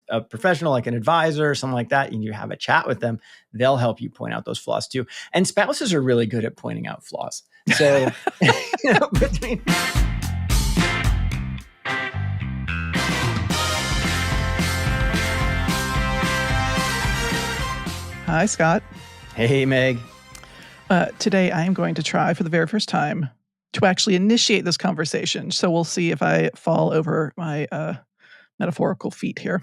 a professional, like an advisor or something like that, and you have a chat with them, they'll help you point out those flaws too. And spouses are really good at pointing out flaws. So, between... Hi, Scott. Hey, Meg. Today, I am going to try for the very first time to actually initiate this conversation. So we'll see if I fall over my metaphorical feet here.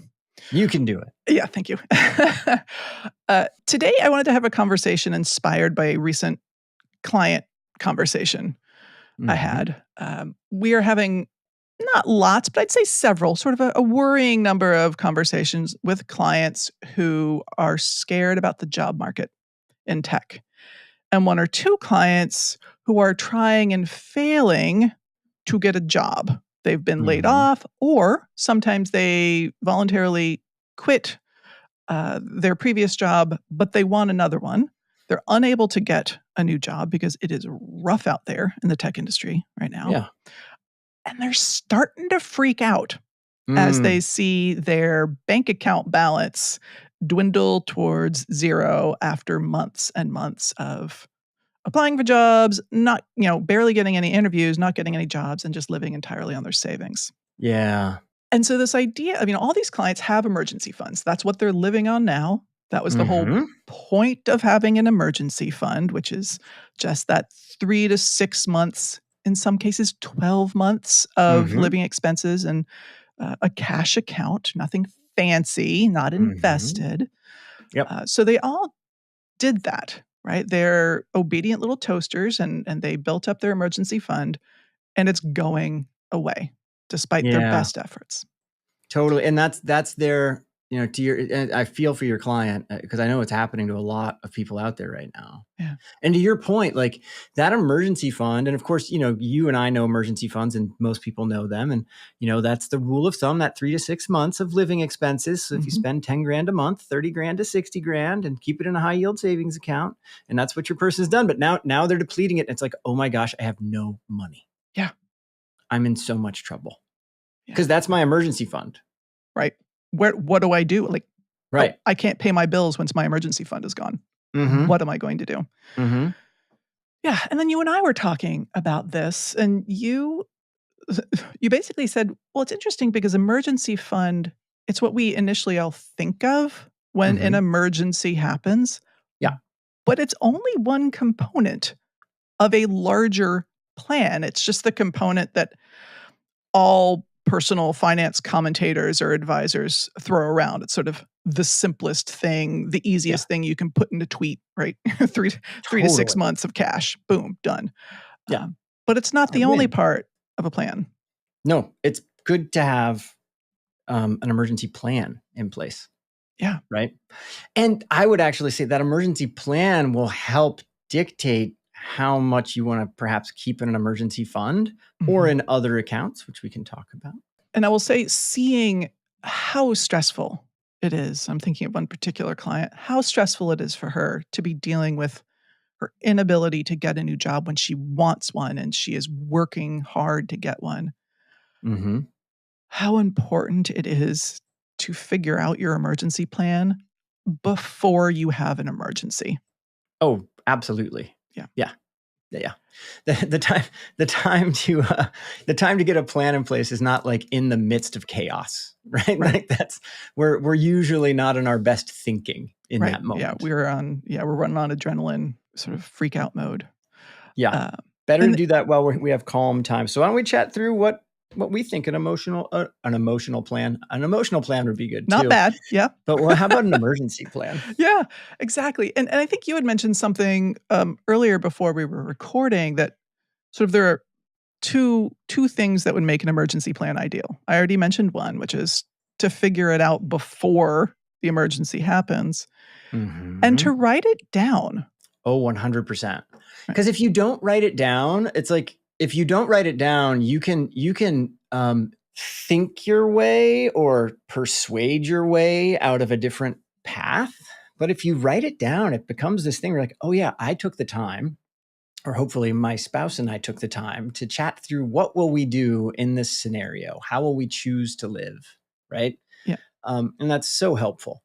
You can do it. Yeah, thank you. Today, I wanted to have a conversation inspired by a recent client conversation I had. We are having not lots, but I'd say several, sort of a worrying number of conversations with clients who are scared about the job market in tech. And one or two clients who are trying and failing to get a job. They've been laid off, or sometimes they voluntarily quit their previous job, but they want another one. They're unable to get a new job because it is rough out there in the tech industry right now. Yeah. And they're starting to freak out as they see their bank account balance dwindle towards zero after months and months of applying for jobs, not, barely getting any interviews, not getting any jobs, and just living entirely on their savings. Yeah. And so this idea, all these clients have emergency funds. That's what they're living on now. That was the whole point of having an emergency fund, which is just that 3 to 6 months, in some cases 12 months of living expenses and a cash account, nothing fancy, not invested. Yep. So they all did that, right? They're obedient little toasters, and they built up their emergency fund, and it's going away despite their best efforts. Totally. And that's their, and I feel for your client because I know it's happening to a lot of people out there right now. Yeah. And to your point, like that emergency fund, and of course, you and I know emergency funds and most people know them. And, that's the rule of thumb, that 3 to 6 months of living expenses. So if you spend 10 grand a month, 30 grand to 60 grand and keep it in a high yield savings account, and that's what your person's done. But now they're depleting it. And it's like, oh my gosh, I have no money. Yeah. I'm in so much trouble because that's my emergency fund. Right. What do I do? Right. I can't pay my bills once my emergency fund is gone. What am I going to do? Yeah. And then you and I were talking about this, and you basically said, well, it's interesting because emergency fund, it's what we initially all think of when an emergency happens. Yeah. But it's only one component of a larger plan. It's just the component that all personal finance commentators or advisors throw around. It's sort of the simplest thing, the easiest thing you can put in a tweet, right? three to 6 months of cash, boom, done. Yeah. But it's not the only part of a plan. No, it's good to have an emergency plan in place. Yeah. Right. And I would actually say that emergency plan will help dictate how much you want to perhaps keep in an emergency fund or in other accounts, which we can talk about. And I will say, seeing how stressful it is, I'm thinking of one particular client, how stressful it is for her to be dealing with her inability to get a new job when she wants one and she is working hard to get one. How important it is to figure out your emergency plan before you have an emergency. Oh, absolutely. Yeah. The time to get a plan in place is not like in the midst of chaos, right? Like we're usually not in our best thinking in that moment. Yeah, we're running on adrenaline, sort of freak out mode. Yeah. Better to do that while we have calm time. So why don't we chat through what we think an emotional plan would be good too. Not bad. Yeah. But how about an emergency plan? Yeah, exactly. And I think you had mentioned something earlier before we were recording that sort of there are two things that would make an emergency plan ideal. I already mentioned one, which is to figure it out before the emergency happens and to write it down. Oh, 100%. Because if you don't write it down, it's like, if you don't write it down, you can think your way or persuade your way out of a different path. But if you write it down, it becomes this thing where like, oh yeah, I took the time, or hopefully my spouse and I took the time to chat through what will we do in this scenario? How will we choose to live? Right. Yeah. And that's so helpful.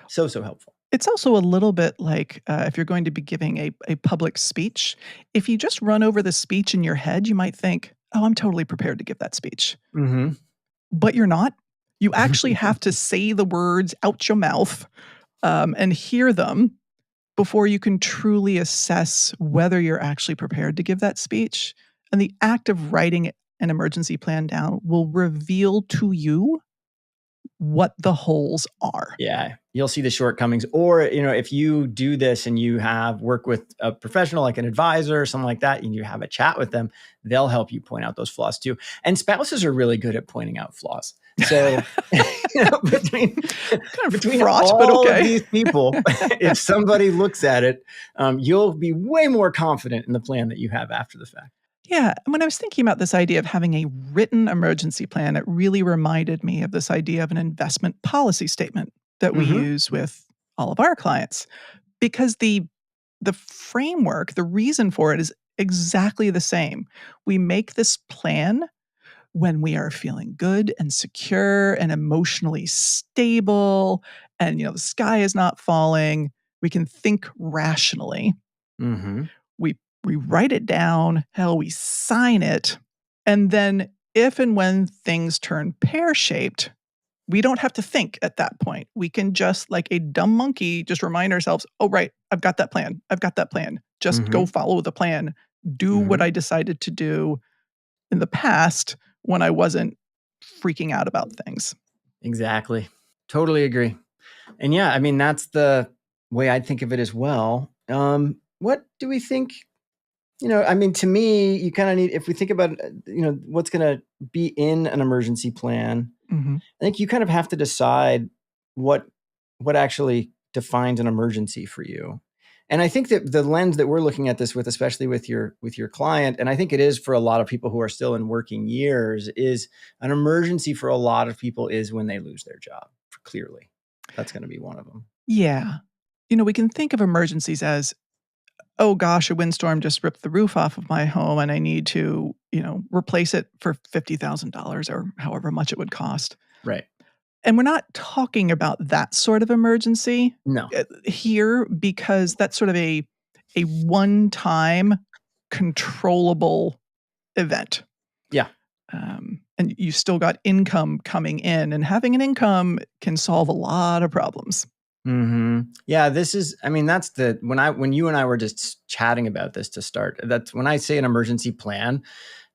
So helpful. It's also a little bit like if you're going to be giving a public speech, if you just run over the speech in your head, you might think, oh, I'm totally prepared to give that speech. Mm-hmm. But you're not. You actually have to say the words out your mouth and hear them before you can truly assess whether you're actually prepared to give that speech. And the act of writing an emergency plan down will reveal to you what the holes are. Yeah, you'll see the shortcomings. Or, if you do this and you have work with a professional like an advisor or something like that, and you have a chat with them, they'll help you point out those flaws too. And spouses are really good at pointing out flaws. So between fraught, all but okay. of these people, if somebody looks at it, you'll be way more confident in the plan that you have after the fact. Yeah. And when I was thinking about this idea of having a written emergency plan, it really reminded me of this idea of an investment policy statement that we use with all of our clients. Because the framework, the reason for it is exactly the same. We make this plan when we are feeling good and secure and emotionally stable and the sky is not falling. We can think rationally. Mm-hmm. We write it down, hell, we sign it, and then if and when things turn pear-shaped, we don't have to think at that point. We can just, like a dumb monkey, just remind ourselves, oh, right, I've got that plan. I've got that plan. Just go follow the plan. Do what I decided to do in the past when I wasn't freaking out about things. Exactly. Totally agree. And yeah, I mean, that's the way I think of it as well. What do we think? I mean, to me, you kind of need, if we think about, what's going to be in an emergency plan, I think you kind of have to decide what actually defines an emergency for you. And I think that the lens that we're looking at this with, especially with your client, and I think it is for a lot of people who are still in working years, is an emergency for a lot of people is when they lose their job. Clearly, that's going to be one of them. Yeah. We can think of emergencies as, oh gosh, a windstorm just ripped the roof off of my home and I need to, replace it for $50,000 or however much it would cost. Right. And we're not talking about that sort of emergency here because that's sort of a one-time controllable event. Yeah. And you still got income coming in, and having an income can solve a lot of problems. Yeah, that's when you and I were just chatting about this to start, that's when I say an emergency plan,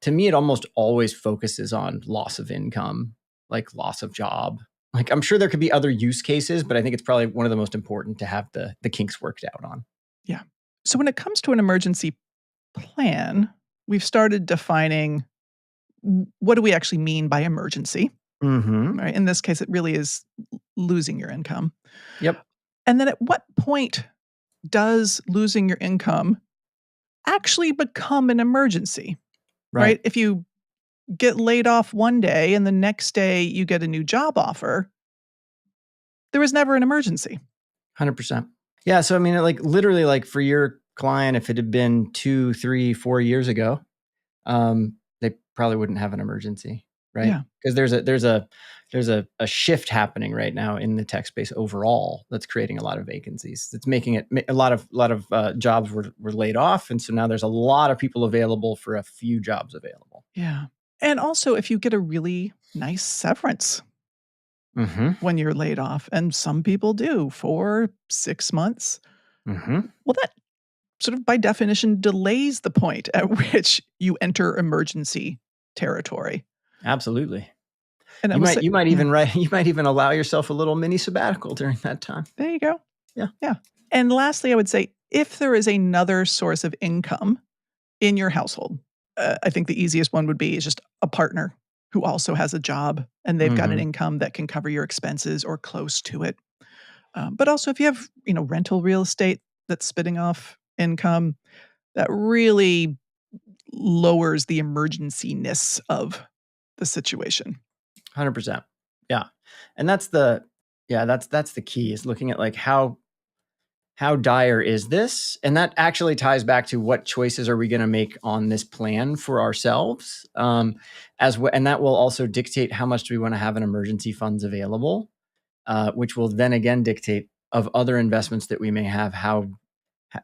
to me, it almost always focuses on loss of income, like loss of job. Like, I'm sure there could be other use cases, but I think it's probably one of the most important to have the kinks worked out on. Yeah. So when it comes to an emergency plan, we've started defining what do we actually mean by emergency? Right? In this case, it really is losing your income. Yep. And then at what point does losing your income actually become an emergency? Right? If you get laid off one day and the next day you get a new job offer, there was never an emergency. 100%. Yeah. So, I mean, like literally, like for your client, if it had been 2, 3, 4 years ago, they probably wouldn't have an emergency, right? Yeah. Because there's a shift happening right now in the tech space overall that's creating a lot of vacancies. It's making it a lot of jobs were laid off, and so now there's a lot of people available for a few jobs available. Yeah. And also, if you get a really nice severance when you're laid off, and some people do for 6 months, well, that sort of by definition delays the point at which you enter emergency territory. Absolutely. And you might even allow yourself a little mini sabbatical during that time. There you go. Yeah. Yeah. And lastly, I would say if there is another source of income in your household, I think the easiest one would be just a partner who also has a job and they've got an income that can cover your expenses or close to it. But also if you have, rental real estate that's spitting off income, that really lowers the emergency-ness of the situation. 100%. Yeah. And that's the key, is looking at like how dire is this? And that actually ties back to what choices are we going to make on this plan for ourselves? And that will also dictate how much do we want to have in emergency funds available. which will then again dictate of other investments that we may have. How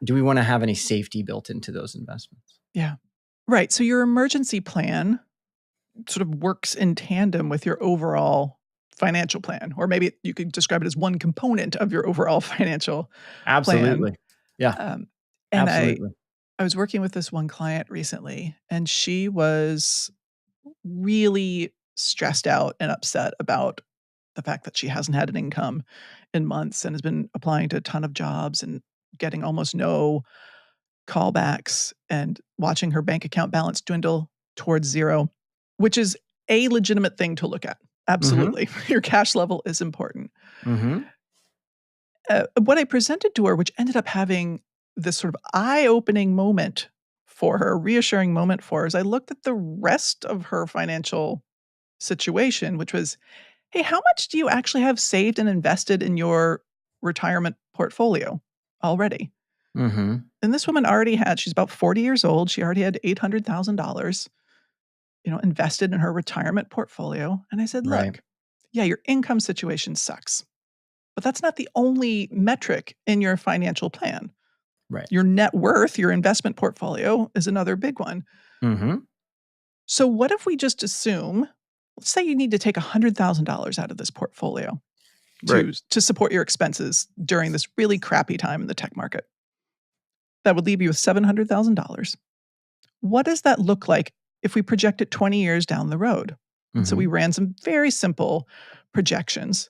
do we want to have any safety built into those investments? Yeah. Right. So your emergency plan sort of works in tandem with your overall financial plan, or maybe you could describe it as one component of your overall financial plan. Absolutely. Yeah, Um, and absolutely. I was working with this one client recently, and she was really stressed out and upset about the fact that she hasn't had an income in months and has been applying to a ton of jobs and getting almost no callbacks and watching her bank account balance dwindle towards zero, which is a legitimate thing to look at. Mm-hmm. Absolutely. Your cash level is important. Mm-hmm. What I presented to her, which ended up having this sort of eye-opening moment for her, reassuring moment for her, is I looked at the rest of her financial situation, which was, hey, how much do you actually have saved and invested in your retirement portfolio already? Mm-hmm. And this woman already had, she's about 40 years old. She already had $800,000, invested in her retirement portfolio. And I said, Right. look, yeah, your income situation sucks, but that's not the only metric in your financial plan. Right. Your net worth, your investment portfolio is another big one. Mm-hmm. So what if we just assume, let's say you need to take $100,000 out of this portfolio Right. to support your expenses during this really crappy time in the tech market. That would leave you with $700,000. What does that look like if we project it 20 years down the road? And so we Mm-hmm. ran some very simple projections.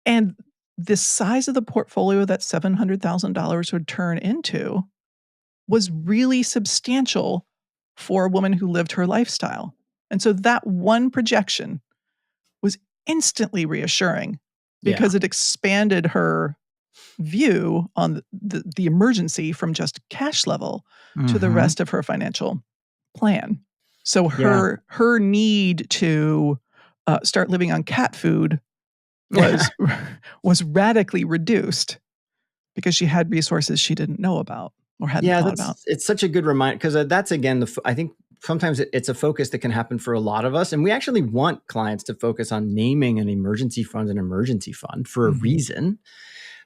And the size of the portfolio that $700,000 would turn into was really substantial for a woman who lived her lifestyle. And so that one projection was instantly reassuring Yeah. because it expanded her view on the emergency from just cash level to the Mm-hmm. rest of her financial plan. So Yeah. her need to start living on cat food was was radically reduced because she had resources she didn't know about or hadn't Yeah, thought about. it's such a good reminder because that's again I think sometimes it's a focus that can happen for a lot of us, and we actually want clients to focus on naming an emergency fund for a Mhm. reason,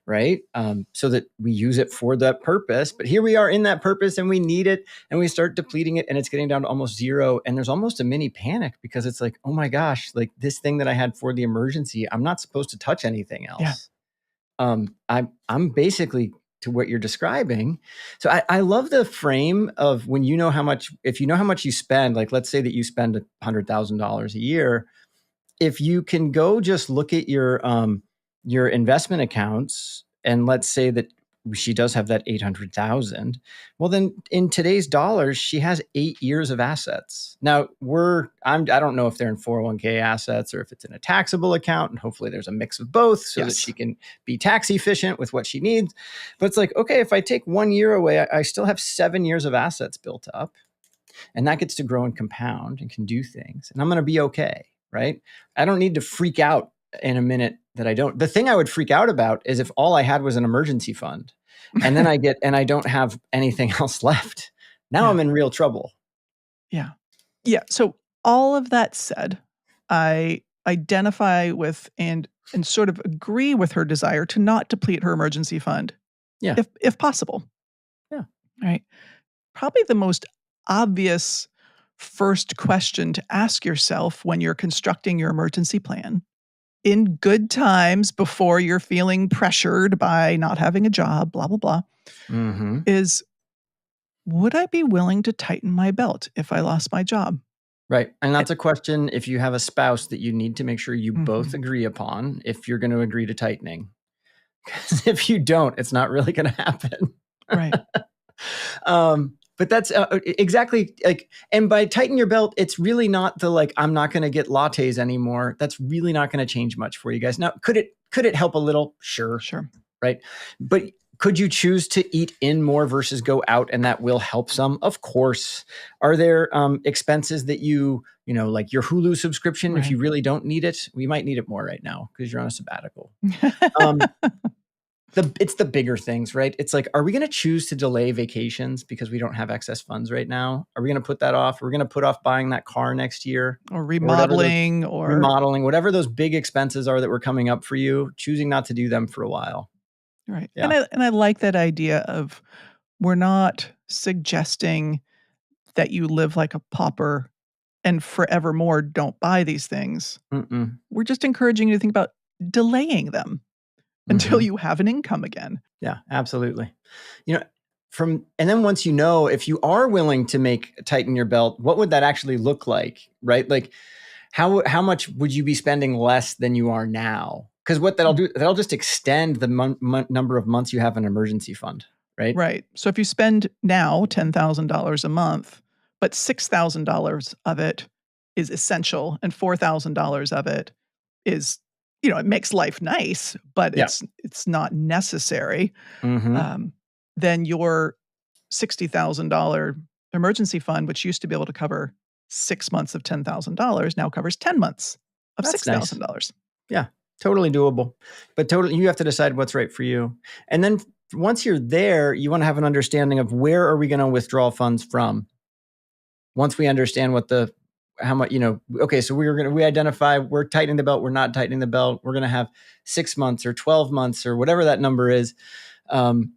right? So that we use it for that purpose. But here we are in that purpose, and we need it, and we start depleting it, and it's getting down to almost zero, and there's almost a mini panic because it's like, oh my gosh, like this thing that I had for the emergency, I'm not supposed to touch anything Yeah. else. I'm basically to what you're describing. So I love the frame of when you know how much, if you know how much you spend, like let's say that you spend $100,000 a year, if you can go just look at your investment accounts, and let's say that she does have that 800,000, well then in today's dollars she has 8 years of assets. Now I don't know if they're in 401k assets or if it's in a taxable account, and hopefully there's a mix of both so that she Yes. can be tax efficient with what she needs. But it's like, okay, if I take 1 year away, I still have 7 years of assets built up, and that gets to grow and compound and can do things, and I'm going to be okay, right? I don't need to freak out in a minute that I don't. The thing I would freak out about is if all I had was an emergency fund, and then I don't have anything else left. Now Yeah. I'm in real trouble. Yeah. Yeah. So all of that said, I identify with and sort of agree with her desire to not deplete her emergency fund Yeah. if possible. Yeah. Right. Probably the most obvious first question to ask yourself when you're constructing your emergency plan in good times before you're feeling pressured by not having a job, blah, blah, blah, Mm-hmm. is would I be willing to tighten my belt if I lost my job? Right. And And that's a question, if you have a spouse, that you need to make sure you both Mhm. agree upon if you're going to agree to tightening. Because if you don't, it's not really going to happen. Right. But that's exactly like, and by tighten your belt, it's really not the like, I'm not going to get lattes anymore. That's really not going to change much for you guys. Now, could it help a little? Sure. Sure. Right. But could you choose to eat in more versus go out, and that will help some? Of course. Are there expenses that like your Hulu subscription, if Right. you really don't need it, we might need it more right now because you're on a sabbatical. Um, It's the bigger things, right? It's like, are we going to choose to delay vacations because we don't have excess funds right now? Are we going to put that off? We're going to put off buying that car next year, or remodeling, or whatever those big expenses are that were coming up for you, choosing not to do them for a while. right. Yeah. And I like that idea of, we're not suggesting that you live like a pauper and forevermore don't buy these things. Mm-mm. We're just encouraging you to think about delaying them until you have an income again. Yeah, absolutely. And then once if you are willing to tighten your belt, what would that actually look like, right? Like how much would you be spending less than you are now? Because what that'll just extend the number of months you have an emergency fund, right? Right. So if you spend now $10,000 a month, but $6,000 of it is essential and $4,000 of it is, it makes life nice, but Yeah. it's not necessary. Mm-hmm. Then your $60,000 emergency fund, which used to be able to cover 6 months of $10,000, now covers 10 months of That's nice. $6,000. Yeah, totally doable. But you have to decide what's right for you. And then once you're there, you want to have an understanding of where are we going to withdraw funds from. Once we understand how much, okay, so we identify, we're tightening the belt, we're not tightening the belt, we're going to have 6 months or 12 months or whatever that number is. And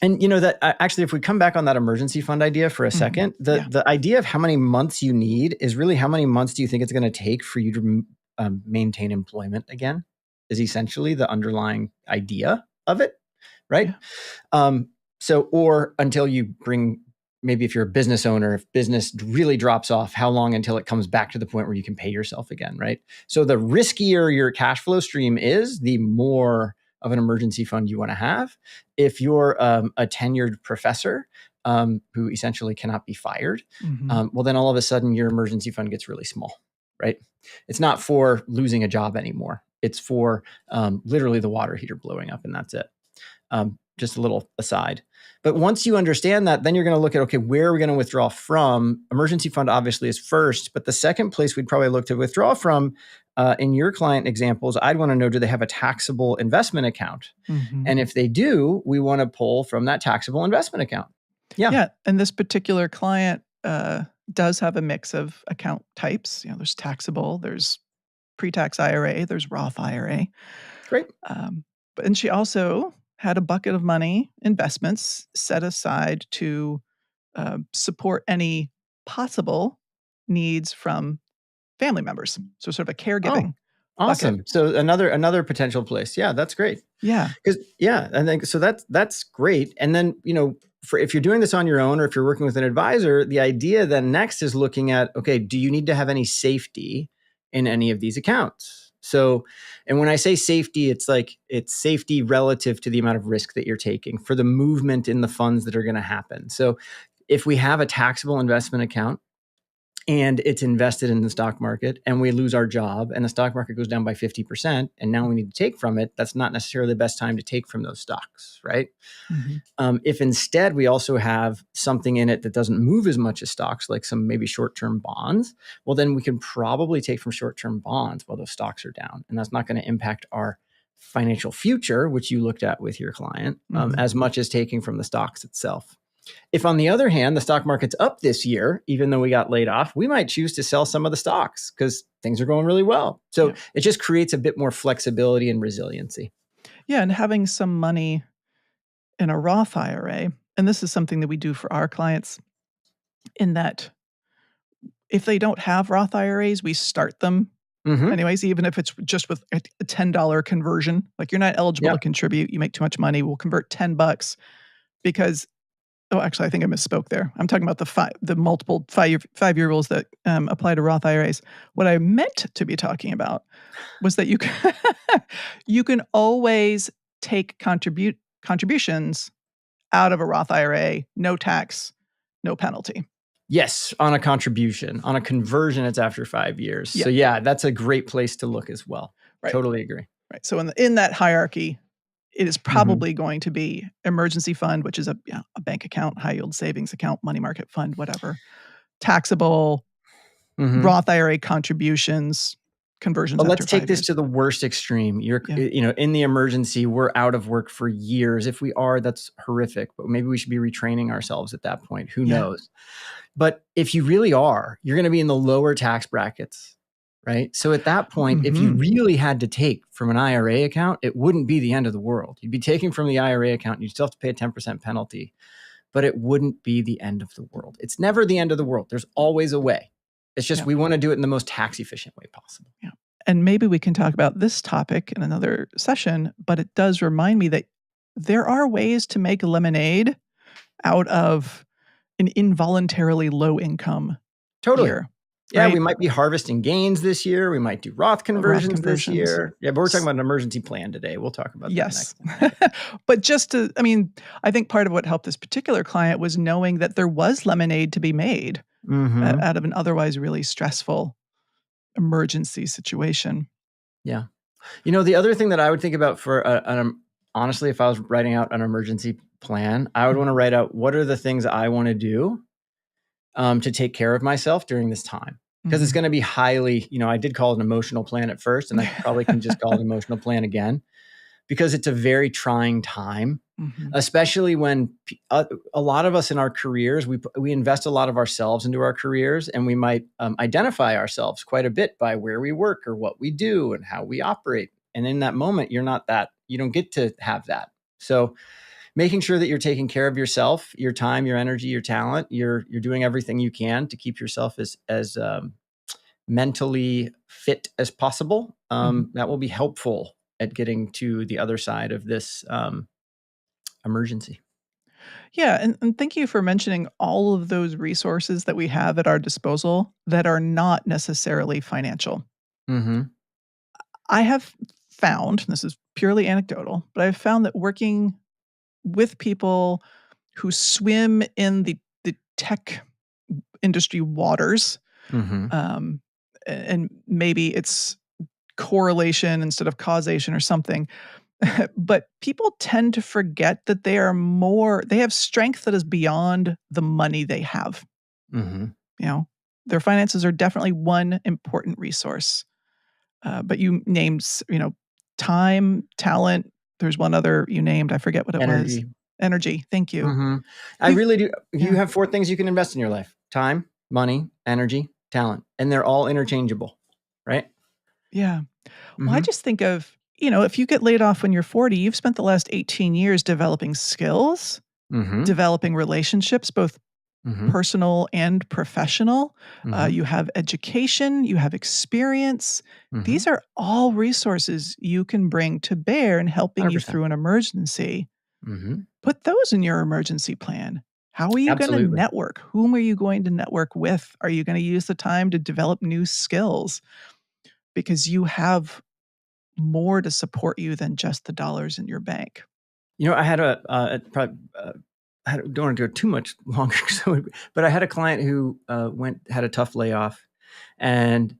that actually, if we come back on that emergency fund idea for a second, the idea of how many months you need is really how many months do you think it's going to take for you to maintain employment again, is essentially the underlying idea of it, right? Yeah. Or until you bring, maybe if you're a business owner, if business really drops off, how long until it comes back to the point where you can pay yourself again, right? So the riskier your cash flow stream is, the more of an emergency fund you want to have. If you're a tenured professor who essentially cannot be fired, well, then all of a sudden your emergency fund gets really small, right? It's not for losing a job anymore. It's for literally the water heater blowing up, and that's it. Just a little aside. But once you understand that, then you're going to look at, okay, where are we going to withdraw from? Emergency fund obviously is first, but the second place we'd probably look to withdraw from, in your client examples, I'd want to know, do they have a taxable investment account? And if they do, we want to pull from that taxable investment account. Yeah. Yeah. And this particular client does have a mix of account types. There's taxable, there's pre-tax IRA, there's Roth IRA. Great. And she also had a bucket of money, investments set aside to support any possible needs from family members. So sort of a caregiving. Oh, awesome. Bucket. So another potential place. Yeah, that's great. Yeah. I think so. That's great. And then, if you're doing this on your own, or if you're working with an advisor, the idea then next is looking at, okay, do you need to have any safety in any of these accounts? So, and when I say safety, it's safety relative to the amount of risk that you're taking for the movement in the funds that are going to happen. So if we have a taxable investment account and it's invested in the stock market and we lose our job and the stock market goes down by 50% and now we need to take from it, that's not necessarily the best time to take from those stocks, right? If instead we also have something in it that doesn't move as much as stocks, like some maybe short-term bonds, well, then we can probably take from short-term bonds while those stocks are down. And that's not going to impact our financial future, which you looked at with your client, as much as taking from the stocks itself. If, on the other hand, the stock market's up this year, even though we got laid off, we might choose to sell some of the stocks because things are going really well. So it just creates a bit more flexibility and resiliency. Yeah, and having some money in a Roth IRA, and this is something that we do for our clients, in that if they don't have Roth IRAs, we start them anyways, even if it's just with a $10 conversion. Like, you're not eligible to contribute, you make too much money, we'll convert $10 because, actually, I think I misspoke there. I'm talking about the multiple five-year rules that apply to Roth IRAs. What I meant to be talking about was that you can always take contributions out of a Roth IRA, no tax, no penalty. Yes, on a contribution. On a conversion, it's after 5 years. Yeah. So that's a great place to look as well. Right. Totally agree. Right. So in that hierarchy, it is probably going to be emergency fund, which is a bank account, high yield savings account, money market fund, whatever. Taxable, Roth IRA contributions, conversions But after let's take 5 this years. to the worst extreme. You're, Yeah. in the emergency, we're out of work for years. If we are, that's horrific. But maybe we should be retraining ourselves at that point. Who knows? But if you really are, you're going to be in the lower tax brackets, right? So at that point, if you really had to take from an IRA account, it wouldn't be the end of the world. You'd be taking from the IRA account, and you'd still have to pay a 10% penalty, but it wouldn't be the end of the world. It's never the end of the world. There's always a way. It's just we want to do it in the most tax efficient way possible. Yeah. And maybe we can talk about this topic in another session, but it does remind me that there are ways to make lemonade out of an involuntarily low income Totally. year. Yeah, right? we might be harvesting gains this year. We might do Roth conversions this year. Yeah, but we're talking about an emergency plan today. We'll talk about that next time. But I think part of what helped this particular client was knowing that there was lemonade to be made out of an otherwise really stressful emergency situation. Yeah. The other thing that I would think about for honestly, if I was writing out an emergency plan, I would want to write out what are the things I want to do to take care of myself during this time. Because it's going to be highly, I did call it an emotional plan at first, and I probably can just call it an emotional plan again, because it's a very trying time, especially when a lot of us in our careers, we invest a lot of ourselves into our careers, and we might identify ourselves quite a bit by where we work or what we do and how we operate. And in that moment, you don't get to have that. So making sure that you're taking care of yourself, your time, your energy, your talent, you're doing everything you can to keep yourself as mentally fit as possible. That will be helpful at getting to the other side of this emergency. Yeah, and thank you for mentioning all of those resources that we have at our disposal that are not necessarily financial. I have found, this is purely anecdotal, but I've found that working with people who swim in the tech industry waters, and maybe it's correlation instead of causation or something, but people tend to forget that they have strength that is beyond the money they have. Their finances are definitely one important resource. But you named, time, talent. There's one other you named. I forget what it was. Energy. Thank you. I really do. You have 4 things you can invest in your life: time, money, energy, talent. And they're all interchangeable, right? Yeah. Well, I just think of, if you get laid off when you're 40, you've spent the last 18 years developing skills, developing relationships, both personal and professional. You have education, you have experience. These are all resources you can bring to bear in helping 100%. you through an emergency. Put those in your emergency plan. How are you going to network? Whom are you going to network with? Are you going to use the time to develop new skills? Because you have more to support you than just the dollars in your bank. I had I don't want to go too much longer, but I had a client who had a tough layoff, and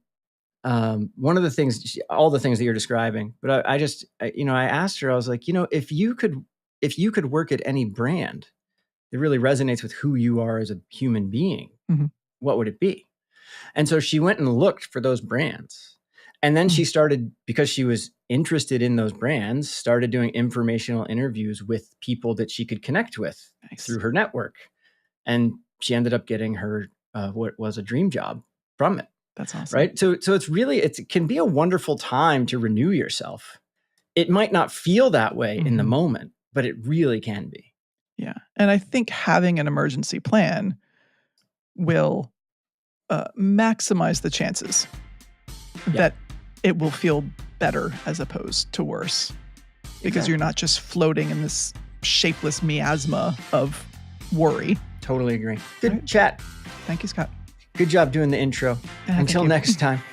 one of the things, all the things that you're describing, but I asked her, I was like, if you could work at any brand that really resonates with who you are as a human being, what would it be? And so she went and looked for those brands. And then she started, because she was interested in those brands, started doing informational interviews with people that she could connect with through her network. And she ended up getting her what was a dream job from it. That's awesome. Right. So it can be a wonderful time to renew yourself. It might not feel that way in the moment, but it really can be. Yeah. And I think having an emergency plan will maximize the chances that it will feel better as opposed to worse, because you're not just floating in this shapeless miasma of worry. Totally agree. Good chat. Thank you, Scott. Good job doing the intro. Until next time.